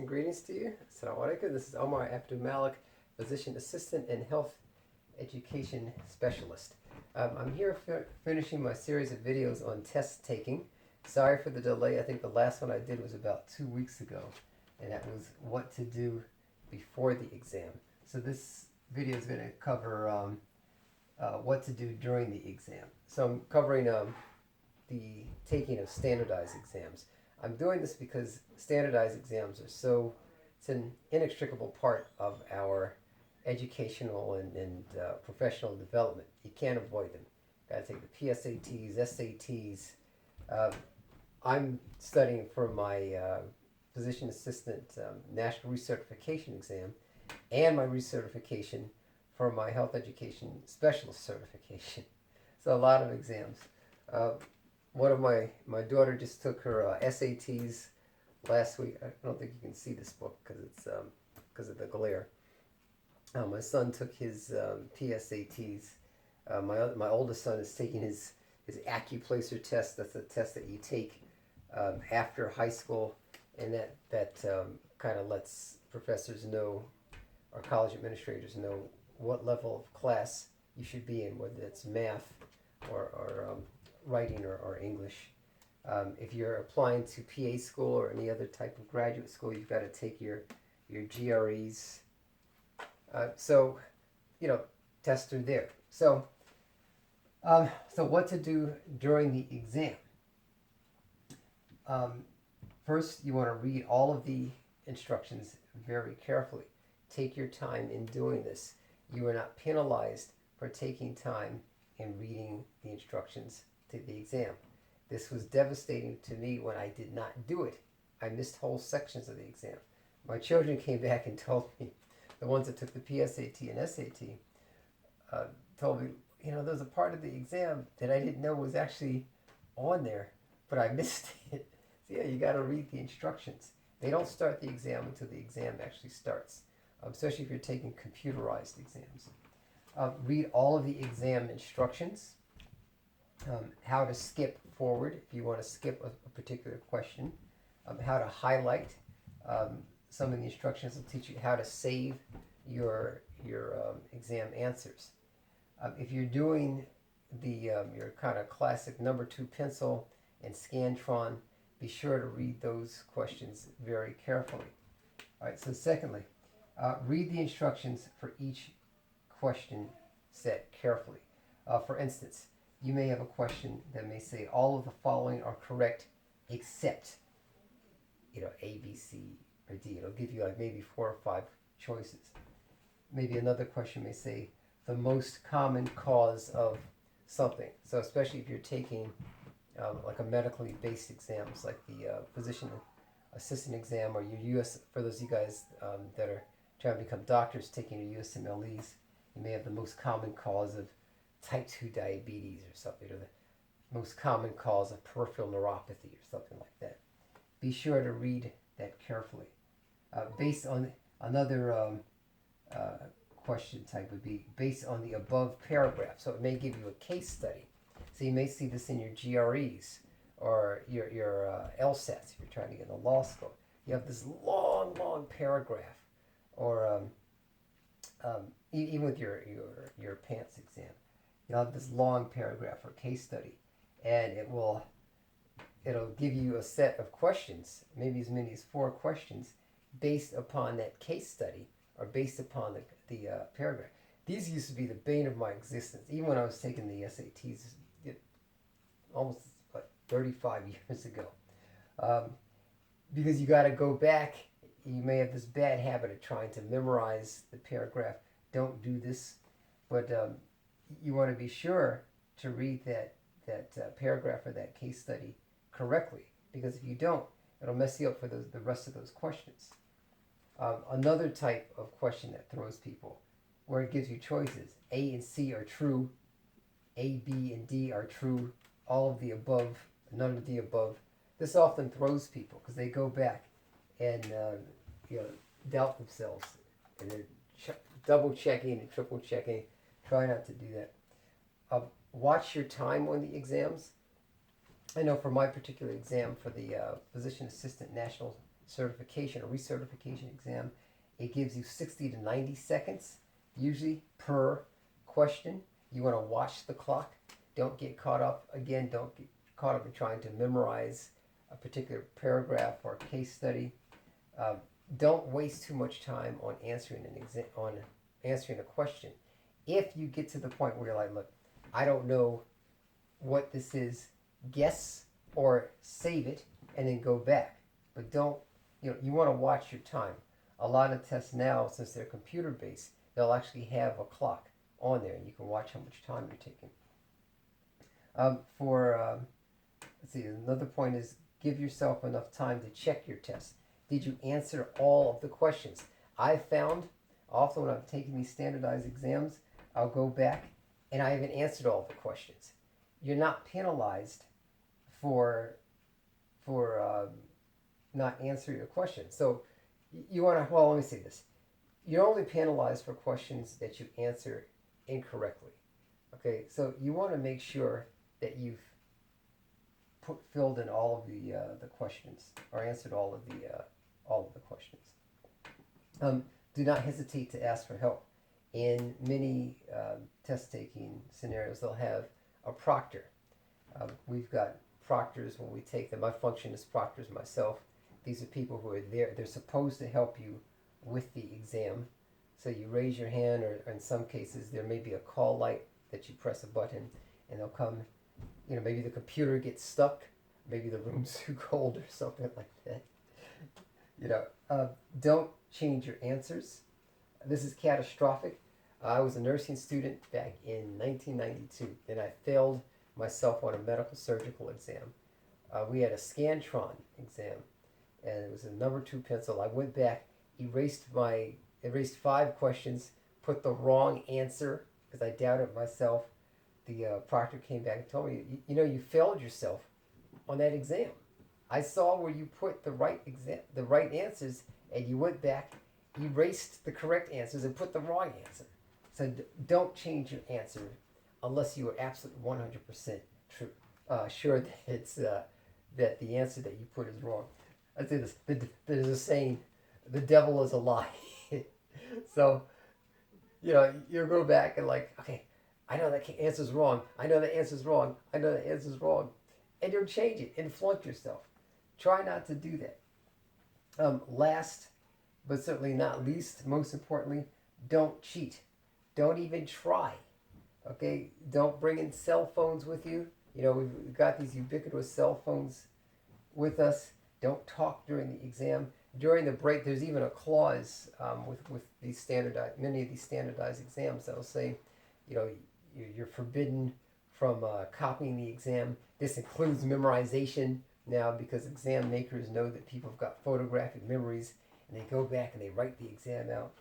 and greetings to you. Assalamu alaikum. This is Omar Abdul Malik, physician assistant and health education specialist. I'm here finishing my series of videos on test taking. Sorry for the delay. I think the last one I did was about 2 weeks ago, and that was what to do before the exam. So this video is going to cover what to do during the exam. So I'm covering the taking of standardized exams. I'm doing this because standardized exams are it's an inextricable part of our educational and professional development. You can't avoid them. Got to take the PSATs, SATs. I'm studying for my physician assistant national recertification exam and my recertification for my health education specialist certification. So a lot of exams. One of my daughter just took her SATs last week. I don't think you can see this book because of the glare. My son took his PSATs. My oldest son is taking his AccuPlacer test. That's a test that you take after high school, and that kind of lets professors know, or college administrators know, what level of class you should be in, whether it's math or writing or English. If you're applying to PA school or any other type of graduate school, you've got to take your GREs. So tests are there. So what to do during the exam? First, you want to read all of the instructions very carefully. Take your time in doing this. You are not penalized for taking time in reading the instructions to the exam. This was devastating to me when I did not do it. I missed whole sections of the exam. My children came back and told me, the ones that took the PSAT and SAT, told me, there's a part of the exam that I didn't know was actually on there, but I missed it. So yeah, you got to read the instructions. They don't start the exam until the exam actually starts, especially if you're taking computerized exams. Read all of the exam instructions. How to skip forward if you want to skip a particular question, how to highlight. Some of the instructions will teach you how to save your exam answers. If you're doing your kind of classic number 2 pencil and Scantron, be sure to read those questions very carefully. All right, so secondly, read the instructions for each question set carefully. For instance, you may have a question that may say all of the following are correct except, A, B, C, or D. It'll give you like maybe 4 or 5 choices. Maybe another question may say the most common cause of something. So especially if you're taking like a medically based exams, like the physician assistant exam, or your for those of you guys that are trying to become doctors taking your USMLEs, you may have the most common cause of type 2 diabetes or something, or the most common cause of peripheral neuropathy or something like that. Be sure to read that carefully. Based on another question type would be based on the above paragraph. So it may give you a case study. So you may see this in your GREs or your LSATs if you're trying to get into law school. You have this long paragraph, or even with your PANCE exam. You'll have this long paragraph or case study, and it'll give you a set of questions, maybe as many as 4 questions, based upon that case study or based upon the paragraph. These used to be the bane of my existence, even when I was taking the SATs almost 35 years ago, because you got to go back. You may have this bad habit of trying to memorize the paragraph. Don't do this, but you want to be sure to read that paragraph or that case study correctly, because if you don't, it'll mess you up for the rest of those questions. Another type of question that throws people, where it gives you choices. A and C are true. A, B, and D are true. All of the above, none of the above. This often throws people because they go back and doubt themselves, and they're double checking and triple checking. Try not to do that. Watch your time on the exams. I know for my particular exam for the physician assistant national certification or recertification exam, it gives you 60 to 90 seconds, usually per question. You want to watch the clock. Don't get caught up. Again, don't get caught up in trying to memorize a particular paragraph or case study. Don't waste too much time on answering a question. If you get to the point where you're like, look, I don't know what this is, guess or save it and then go back. But don't, you want to watch your time. A lot of tests now, since they're computer based, they'll actually have a clock on there and you can watch how much time you're taking. Let's see, another point is give yourself enough time to check your test. Did you answer all of the questions? I've found often when I'm taking these standardized exams, I'll go back and I haven't answered all the questions. You're not penalized for not answering a question. So you want to, well, let me say this. You're only penalized for questions that you answer incorrectly. Okay, so you want to make sure that you've filled in all of the questions or answered all of the questions. Do not hesitate to ask for help. In many test-taking scenarios, they'll have a proctor. We've got proctors when we take them. I function as proctors myself. These are people who are there. They're supposed to help you with the exam. So you raise your hand, or in some cases, there may be a call light that you press a button, and they'll come. Maybe the computer gets stuck. Maybe the room's too cold or something like that. Don't change your answers. This is catastrophic. I was a nursing student back in 1992, and I failed myself on a medical surgical exam. We had a Scantron exam, and it was a number 2 pencil. I went back, erased 5 questions, put the wrong answer because I doubted myself. The proctor came back and told me, you failed yourself on that exam. I saw where you put the right answers, and you went back, erased the correct answers, and put the wrong answer. So don't change your answer unless you are absolutely 100% sure that it's that the answer that you put is wrong. I say this. There's a saying, "The devil is a lie." So, you go back and okay, I know that answer's wrong. I know the answer's wrong. I know the answer's wrong, and you'll change it and flunk yourself. Try not to do that. Last, but certainly not least, most importantly, don't cheat. Don't even try. Okay, don't bring in cell phones with you. We've got these ubiquitous cell phones with us. Don't talk during the exam. During the break, there's even a clause with many of these standardized exams that'll say, you're forbidden from copying the exam. This includes memorization now because exam makers know that people have got photographic memories and they go back and they write the exam out.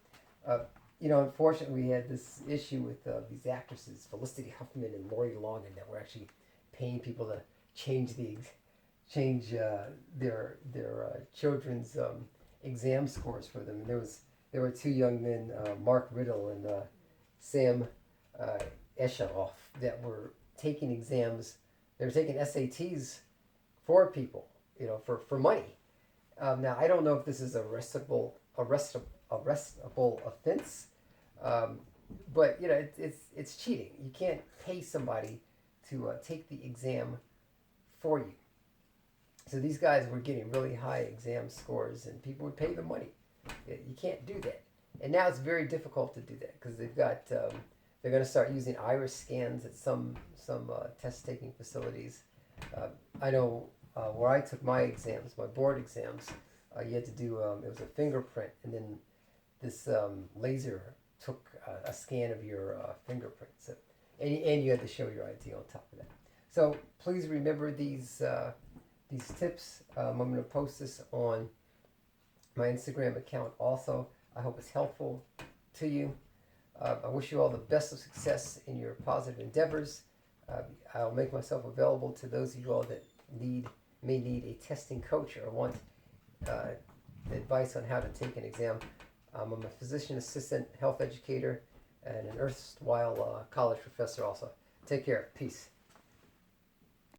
Unfortunately, we had this issue with these actresses, Felicity Huffman and Lori Loughlin, that were actually paying people to change their children's exam scores for them. And there were 2 young men, Mark Riddle and Sam Esharoff, that were taking exams. They were taking SATs for people, for money. Now I don't know if this is a arrestable offense, but it's cheating. You can't pay somebody to take the exam for you. So these guys were getting really high exam scores, and people would pay them money. You can't do that. And now it's very difficult to do that because they've got they're going to start using iris scans at some test-taking facilities. I know where I took my exams, my board exams, you had to do it was a fingerprint, and then this laser took a scan of your fingerprint. So, and you had to show your ID on top of that. So please remember these tips. I'm going to post this on my Instagram account also. I hope it's helpful to you. I wish you all the best of success in your positive endeavors. I'll make myself available to those of you all that may need a testing coach or want advice on how to take an exam. I'm a physician assistant, health educator, and an erstwhile college professor also. Take care. Peace.